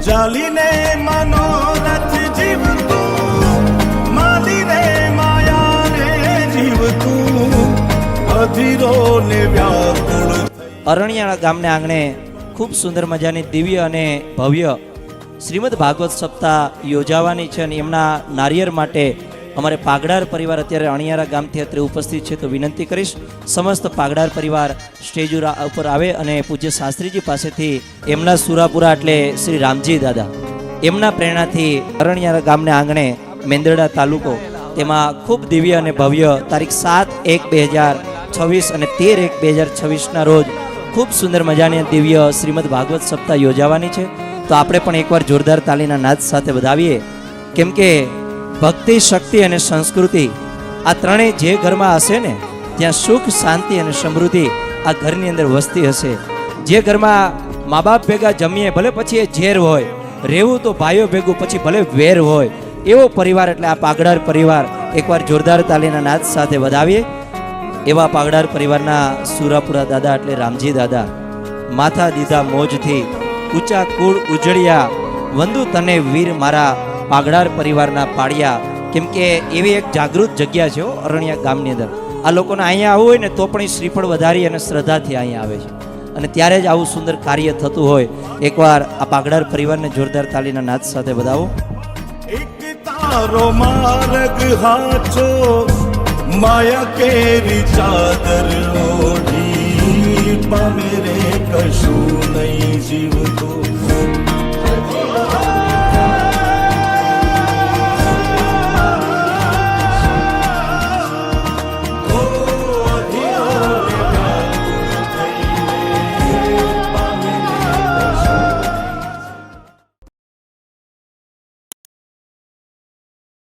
ચાલીને મનોરથ જીવતું, માલીને માયાને જીવતું, અધીરો ને વ્યાકુળ. અરણિયાળા ગામના આંગણે ખૂબ સુંદર મજાની દિવ્ય અને ભવ્ય શ્રીમદ ભાગવત સપ્તાહ યોજાવાની છે અને એમના નારિયેર માટે અમારે પાગડાર પરિવાર અત્યારે અણિયારા ગામથી અત્યારે ઉપસ્થિત છે. તો વિનંતી કરીશ સમસ્ત પાગડાર પરિવાર સ્ટેજ ઉપર આવે અને પૂજ્ય શાસ્ત્રીજી પાસેથી એમના સુરાપુરા એટલે શ્રી રામજી દાદા એમના પ્રેરણાથી અરણિયારા ગામના આંગણે મેંદરડા તાલુકો તેમાં ખૂબ દિવ્ય અને ભવ્ય તારીખ 7/1/2026 અને 13/1/2026ના રોજ ખૂબ સુંદર મજાની દિવ્ય શ્રીમદ ભાગવત સપ્તાહ યોજાવાની છે. તો આપણે પણ એકવાર જોરદાર તાલીના નાદ સાથે વધાવીએ, કેમ કે ભક્તિ, શક્તિ અને સંસ્કૃતિ આ ત્રણેય જે ઘરમાં હશે ને ત્યાં સુખ, શાંતિ અને સમૃદ્ધિ આ ઘરની અંદર વસતી હશે. જે ઘરમાં મા બાપ ભેગા જમીએ ભલે પછી એ ઝેર હોય, રહેવું તો ભાઈઓ ભેગું પછી ભલે વેર હોય, એવો પરિવાર એટલે આ પાગડાર પરિવાર. એકવાર જોરદાર તાલીના નાદ સાથે વધાવીએ. એવા પાગડાર પરિવારના સુરાપુરા દાદા એટલે રામજી દાદા માથા દીધા મોજથી, ઊંચા કુળ ઉજળિયા, વંદુ તને વીર મારા પાગડાર પરિવારના પાળિયા. કેમ કે એવી એક જાગૃત જગ્યા છે અરણિયા ગામની અંદર. આ લોકોને અહીંયા આવવું હોય ને તો પણ શ્રીફળ વધારી અને શ્રદ્ધાથી અહીંયા આવે છે અને ત્યારે જ આવું સુંદર કાર્ય થતું હોય. એકવાર આ પાગડાર પરિવારને જોરદાર તાલીના નાદ સાથે વધાવો. એક તારો માર્ગ હાચો, માયા કેરી ચાદર ઓઢી, પામે રે કશું નહીં જીવતું.